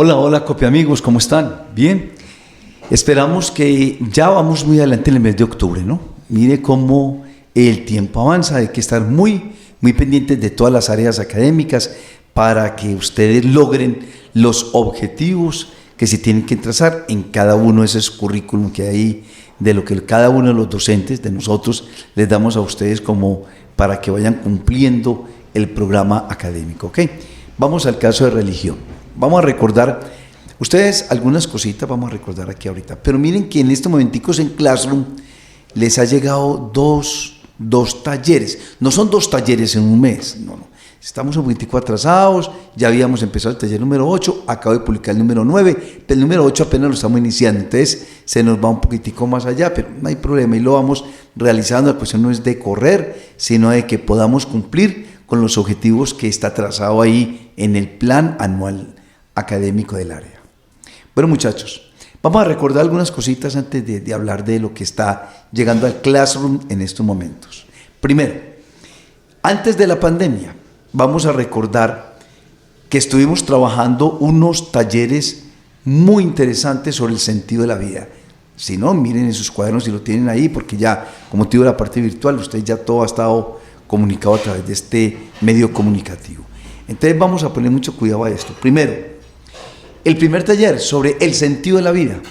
Hola, hola, copia amigos, ¿cómo están? ¿Bien? Esperamos que ya vamos muy adelante en el mes de octubre, ¿no? Mire cómo el tiempo avanza, hay que estar muy pendientes de todas las áreas académicas para que ustedes logren los objetivos que se tienen que trazar en cada uno de esos currículum que hay, de lo que cada uno de los docentes, de nosotros, les damos a ustedes como para que vayan cumpliendo el programa académico, ¿ok? Vamos al caso de religión. Vamos a recordar, ustedes algunas cositas vamos a recordar aquí ahorita, pero miren que en estos momenticos en Classroom les ha llegado dos talleres. No son 2 talleres en un mes, no. Estamos un poquitico atrasados, ya habíamos empezado el taller número 8, acabo de publicar el número 9, pero el número 8 apenas lo estamos iniciando, entonces se nos va un poquitico más allá, pero no hay problema y lo vamos realizando. La cuestión no es de correr, sino de que podamos cumplir con los objetivos que está trazado ahí en el plan anual académico del área. Bueno, muchachos, vamos a recordar algunas cositas antes de hablar de lo que está llegando al Classroom en estos momentos. Primero, antes de la pandemia, vamos a recordar que estuvimos trabajando unos talleres muy interesantes sobre el sentido de la vida. Si no, miren en sus cuadernos si lo tienen ahí, porque ya, como te digo, la parte virtual, usted ya todo ha estado comunicado a través de este medio comunicativo. Entonces vamos a poner mucho cuidado a esto. Primero, el primer taller sobre el sentido de la vida,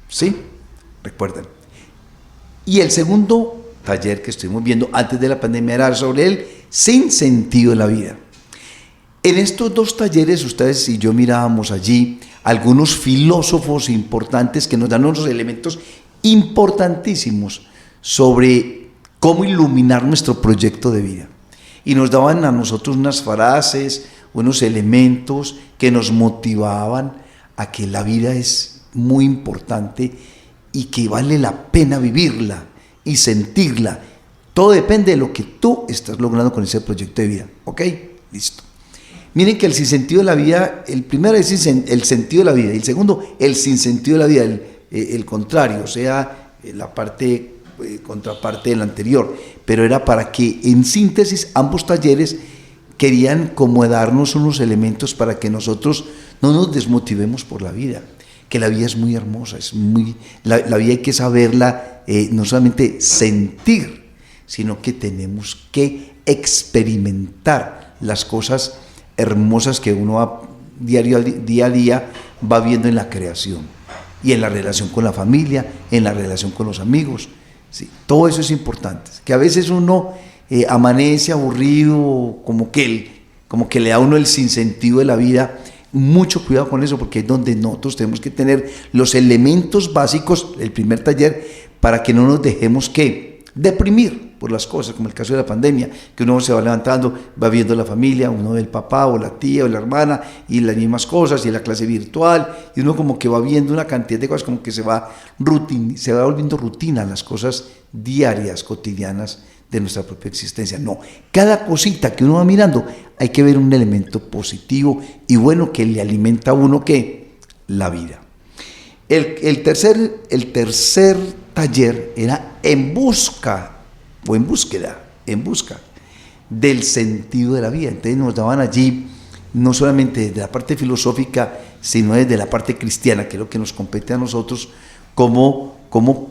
¿sí? Recuerden. Y el segundo taller que estuvimos viendo antes de la pandemia era sobre el sin sentido de la vida. En estos 2 talleres, ustedes y yo mirábamos allí algunos filósofos importantes que nos dan unos elementos importantísimos sobre cómo iluminar nuestro proyecto de vida. Y nos daban a nosotros unas frases, unos elementos que nos motivaban a que la vida es muy importante y que vale la pena vivirla y sentirla. Todo depende de lo que tú estás logrando con ese proyecto de vida. ¿Ok? Listo. Miren que el sinsentido de la vida, el primero es el sentido de la vida y el segundo, el sinsentido de la vida, el contrario, o sea, la parte contraparte del anterior. Pero era para que, en síntesis, ambos talleres querían como darnos unos elementos para que nosotros no nos desmotivemos por la vida, que la vida es muy hermosa, la vida hay que saberla, no solamente sentir, sino que tenemos que experimentar las cosas hermosas que uno día a día va viendo en la creación y en la relación con la familia, en la relación con los amigos. Sí, todo eso es importante, que a veces uno amanece aburrido, como que le da a uno el sinsentido de la vida. Mucho cuidado con eso, porque es donde nosotros tenemos que tener los elementos básicos del primer taller para que no nos dejemos deprimir por las cosas, como el caso de la pandemia, que uno se va levantando, va viendo la familia, uno ve el papá o la tía o la hermana y las mismas cosas, y la clase virtual, y uno como que va viendo una cantidad de cosas, como que se va volviendo rutina las cosas diarias, cotidianas de nuestra propia existencia. No, cada cosita que uno va mirando hay que ver un elemento positivo y bueno que le alimenta a uno la vida. El tercer taller era en busca del sentido de la vida. Entonces nos daban allí no solamente desde la parte filosófica, sino desde la parte cristiana, que es lo que nos compete a nosotros, cómo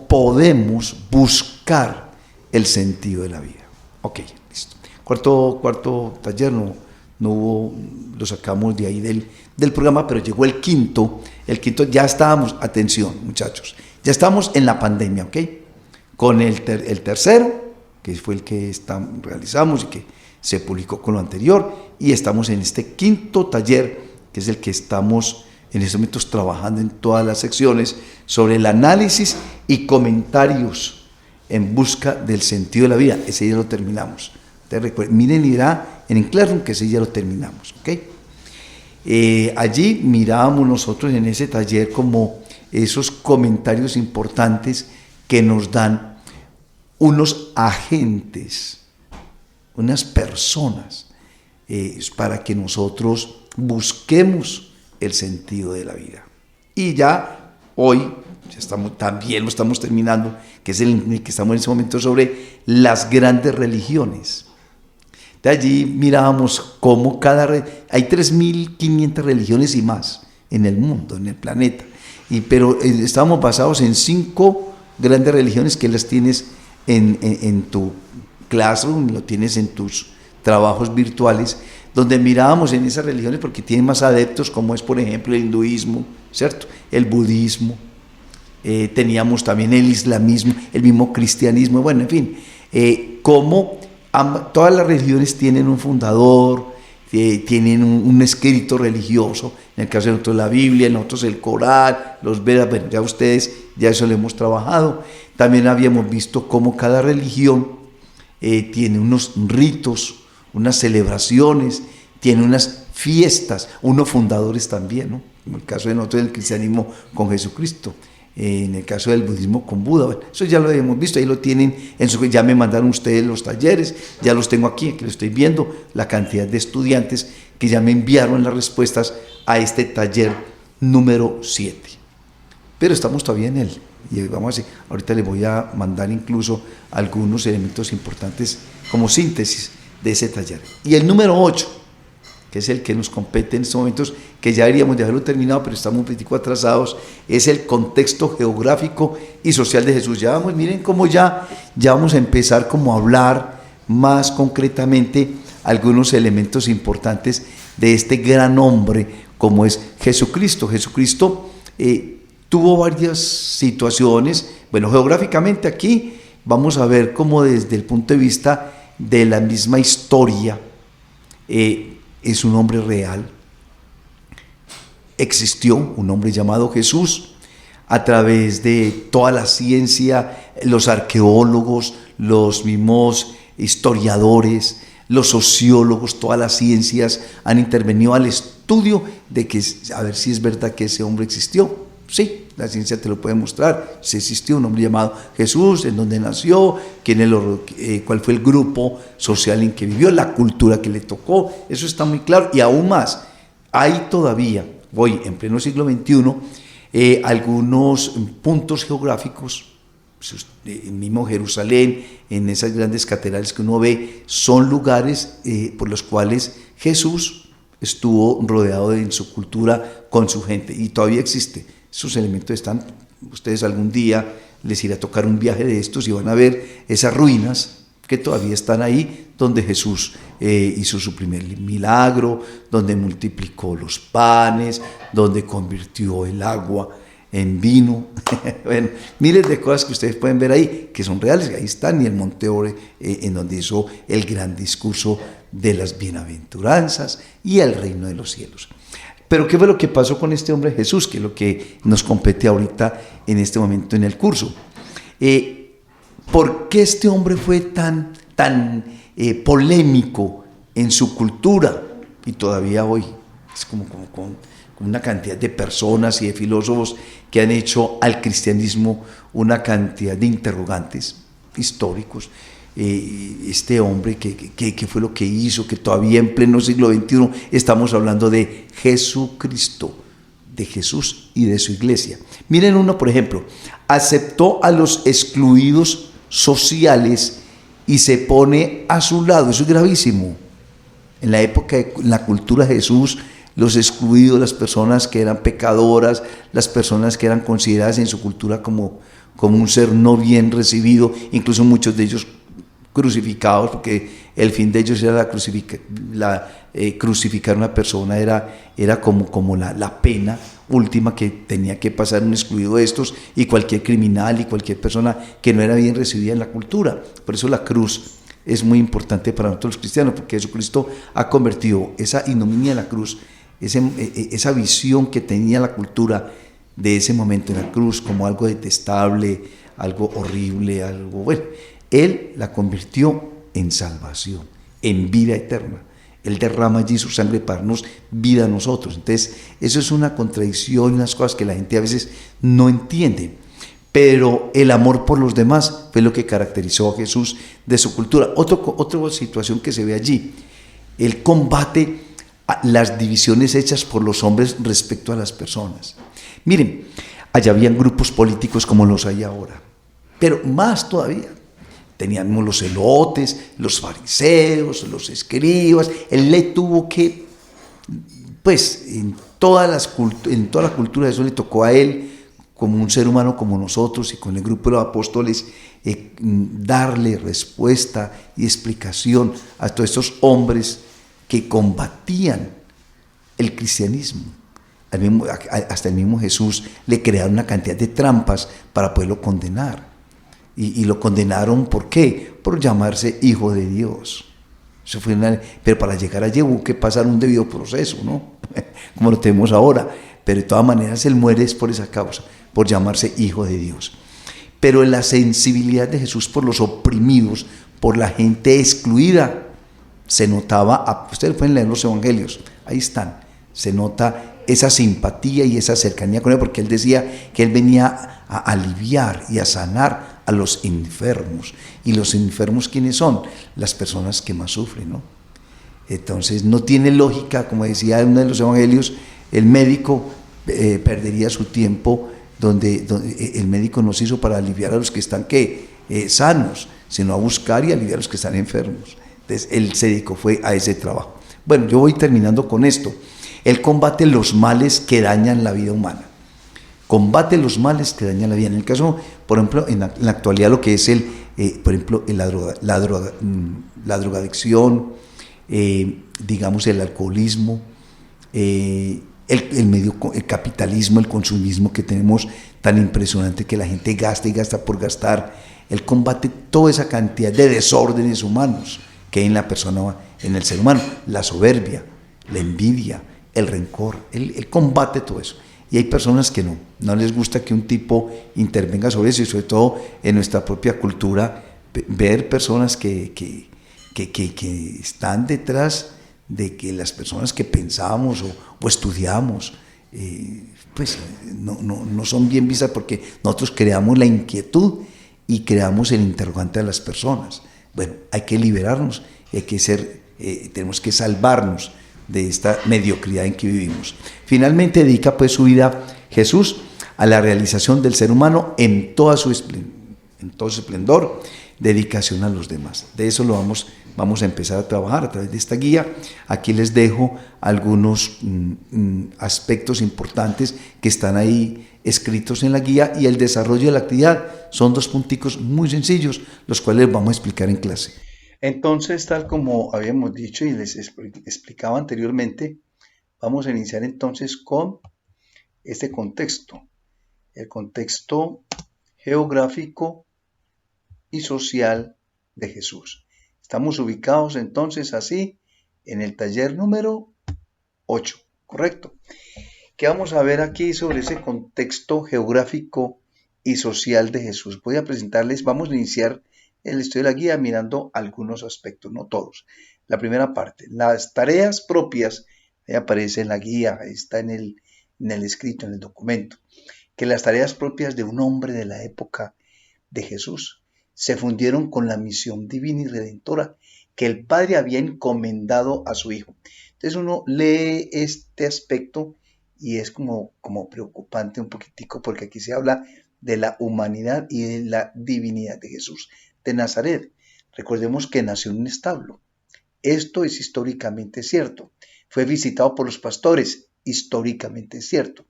podemos buscar el sentido de la vida. Ok, listo. Cuarto taller no hubo, lo sacamos de ahí del programa, pero llegó el quinto. El quinto ya estábamos, atención muchachos, ya estamos en la pandemia, ¿ok? Con el tercero, que fue el que realizamos y que se publicó con lo anterior, y estamos en este quinto taller, que es el que estamos en estos momentos trabajando en todas las secciones, sobre el análisis y comentarios en busca del sentido de la vida. Ese ya lo terminamos. Miren, irá en Classroom que ese ya lo terminamos, ¿ok? Allí mirábamos nosotros en ese taller como esos comentarios importantes que nos dan unos agentes, unas personas, para que nosotros busquemos el sentido de la vida. Y ya hoy, también lo estamos terminando, que es el que estamos en ese momento, sobre las grandes religiones. De allí mirábamos cómo hay 3.500 religiones y más en el mundo, en el planeta. Pero estábamos basados en 5 grandes religiones que las tienes en tu classroom, lo tienes en tus trabajos virtuales, donde mirábamos en esas religiones porque tienen más adeptos, como es por ejemplo el hinduismo, ¿cierto? El budismo, teníamos también el islamismo, el mismo cristianismo, bueno, en fin, como todas las religiones tienen un fundador, tienen un escrito religioso, en el caso de nosotros la Biblia, en nosotros el Corán, los Vedas, bueno, ya ustedes, ya eso lo hemos trabajado. También habíamos visto cómo cada religión tiene unos ritos, unas celebraciones, tiene unas fiestas, unos fundadores también, ¿no? En el caso de nosotros el cristianismo con Jesucristo, en el caso del budismo con Buda, bueno, eso ya lo hemos visto, ahí lo tienen, ya me mandaron ustedes los talleres, ya los tengo aquí lo estoy viendo, la cantidad de estudiantes que ya me enviaron las respuestas a este taller número 7. Pero estamos todavía en él, y vamos a decir, ahorita les voy a mandar incluso algunos elementos importantes como síntesis de ese taller. Y el número 8, que es el que nos compete en estos momentos, que ya deberíamos de haberlo terminado, pero estamos un poquitico atrasados, es el contexto geográfico y social de Jesús. Ya vamos, miren cómo ya vamos a empezar como a hablar más concretamente algunos elementos importantes de este gran hombre como es Jesucristo. Jesucristo tuvo varias situaciones, bueno, geográficamente aquí vamos a ver cómo desde el punto de vista de la misma historia, es un hombre real, existió un hombre llamado Jesús a través de toda la ciencia, los arqueólogos, los mismos historiadores, los sociólogos, todas las ciencias han intervenido al estudio de que, a ver si es verdad que ese hombre existió. Sí, la ciencia te lo puede mostrar, si existió un hombre llamado Jesús, en dónde nació, cuál fue el grupo social en que vivió, la cultura que le tocó, eso está muy claro. Y aún más, hay todavía, hoy en pleno siglo XXI, algunos puntos geográficos, el mismo Jerusalén, en esas grandes catedrales que uno ve, son lugares por los cuales Jesús estuvo rodeado en su cultura con su gente, y todavía existe. Esos elementos están, ustedes algún día les irá a tocar un viaje de estos y van a ver esas ruinas que todavía están ahí, donde Jesús hizo su primer milagro, donde multiplicó los panes, donde convirtió el agua en vino. Bueno, miles de cosas que ustedes pueden ver ahí, que son reales, ahí están, y el Monte Ore, en donde hizo el gran discurso de las bienaventuranzas y el reino de los cielos. Pero ¿qué fue lo que pasó con este hombre Jesús? Que es lo que nos compete ahorita en este momento en el curso. ¿Por qué este hombre fue tan polémico en su cultura? Y todavía hoy es como con una cantidad de personas y de filósofos que han hecho al cristianismo una cantidad de interrogantes históricos. Este hombre, ¿qué fue lo que hizo? Que todavía en pleno siglo XXI estamos hablando de Jesucristo, de Jesús y de su iglesia. Miren uno, por ejemplo, aceptó a los excluidos sociales y se pone a su lado. Eso es gravísimo. En la época, en la cultura de Jesús, los excluidos, las personas que eran pecadoras, las personas que eran consideradas en su cultura como un ser no bien recibido, incluso muchos de ellos crucificados, porque el fin de ellos era crucificar a una persona, era como la pena última que tenía que pasar un excluido de estos, y cualquier criminal y cualquier persona que no era bien recibida en la cultura. Por eso la cruz es muy importante para nosotros los cristianos, porque Jesucristo ha convertido esa ignominia de la cruz, esa visión que tenía la cultura de ese momento en la cruz como algo detestable, algo horrible, algo bueno. Él la convirtió en salvación, en vida eterna. Él derrama allí su sangre para darnos vida a nosotros. Entonces, eso es una contradicción, unas cosas que la gente a veces no entiende. Pero el amor por los demás fue lo que caracterizó a Jesús de su cultura. Otra situación que se ve allí, él combate las divisiones hechas por los hombres respecto a las personas. Miren, allá habían grupos políticos como los hay ahora, pero más todavía. Teníamos los celotes, los fariseos, los escribas. Él le tuvo que, en en toda la cultura eso le tocó a él, como un ser humano como nosotros y con el grupo de los apóstoles, darle respuesta y explicación a todos estos hombres que combatían el cristianismo. Hasta el mismo Jesús le crearon una cantidad de trampas para poderlo condenar. Y lo condenaron, ¿por qué? Por llamarse hijo de Dios. Eso fue pero para llegar allí hubo que pasar un debido proceso, ¿no? Como lo tenemos ahora. Pero de todas maneras él muere es por esa causa, por llamarse hijo de Dios. Pero la sensibilidad de Jesús por los oprimidos, por la gente excluida, se notaba. Ustedes pueden leer los evangelios, ahí están. Se nota esa simpatía y esa cercanía con él, porque él decía que él venía a aliviar y a sanar a los enfermos. ¿Y los enfermos quiénes son? Las personas que más sufren, ¿no? Entonces no tiene lógica, como decía en uno de los evangelios, el médico perdería su tiempo donde el médico nos hizo para aliviar a los que están sanos, sino a buscar y aliviar a los que están enfermos. Entonces él se dedicó fue a ese trabajo. Bueno, yo voy terminando con esto. Él combate los males que dañan la vida humana. Combate los males que dañan la vida. En el caso, por ejemplo, en la actualidad lo que es por ejemplo, la drogadicción, digamos el alcoholismo, el capitalismo, el consumismo que tenemos tan impresionante que la gente gasta y gasta por gastar. Él combate toda esa cantidad de desórdenes humanos que hay en la persona, en el ser humano, la soberbia, la envidia, el rencor. Él combate todo eso. Y hay personas que no les gusta que un tipo intervenga sobre eso, y sobre todo en nuestra propia cultura, ver personas que están detrás de que las personas que pensamos o estudiamos, pues no son bien vistas, porque nosotros creamos la inquietud y creamos el interrogante a las personas. Bueno, hay que liberarnos, tenemos que salvarnos de esta mediocridad en que vivimos. Finalmente dedica pues su vida Jesús a la realización del ser humano en todo su esplendor, dedicación a los demás. De eso lo vamos a empezar a trabajar a través de esta guía. Aquí les dejo algunos aspectos importantes que están ahí escritos en la guía, y el desarrollo de la actividad son 2 punticos muy sencillos, los cuales vamos a explicar en clase. Entonces, tal como habíamos dicho y les explicaba anteriormente, vamos a iniciar entonces con este contexto, el contexto geográfico y social de Jesús. Estamos ubicados entonces así en el taller número 8, ¿correcto? ¿Qué vamos a ver aquí sobre ese contexto geográfico y social de Jesús? Voy a presentarles, vamos a iniciar el estudio de la guía mirando algunos aspectos, no todos. La primera parte, las tareas propias, ahí aparece en la guía, está en el escrito, en el documento, que las tareas propias de un hombre de la época de Jesús se fundieron con la misión divina y redentora que el Padre había encomendado a su Hijo. Entonces uno lee este aspecto y es como preocupante un poquitico, porque aquí se habla de la humanidad y de la divinidad de Jesús de Nazaret. Recordemos que nació en un establo. Esto es históricamente cierto. Fue visitado por los pastores, históricamente cierto.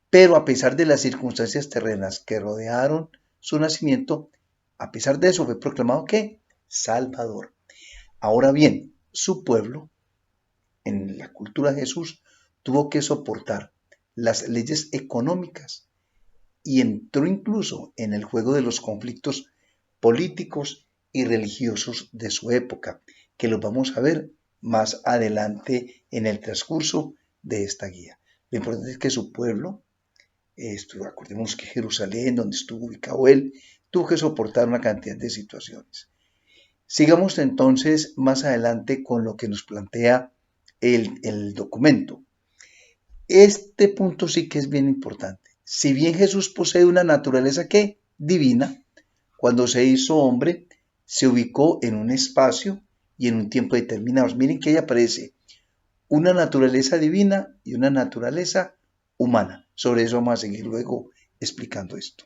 Pero a pesar de las circunstancias terrenas que rodearon su nacimiento, a pesar de eso fue proclamado ¿qué? Salvador. Ahora bien, su pueblo, en la cultura de Jesús, tuvo que soportar las leyes económicas y entró incluso en el juego de los conflictos políticos y religiosos de su época, que los vamos a ver más adelante en el transcurso de esta guía. Lo importante es que su pueblo, acordemos que Jerusalén, donde estuvo ubicado él, tuvo que soportar una cantidad de situaciones. Sigamos entonces más adelante con lo que nos plantea el documento. Este punto sí que es bien importante. Si bien Jesús posee una naturaleza ¿qué? Divina, cuando se hizo hombre, se ubicó en un espacio y en un tiempo determinados. Miren que ahí aparece una naturaleza divina y una naturaleza humana. Sobre eso vamos a seguir luego explicando esto.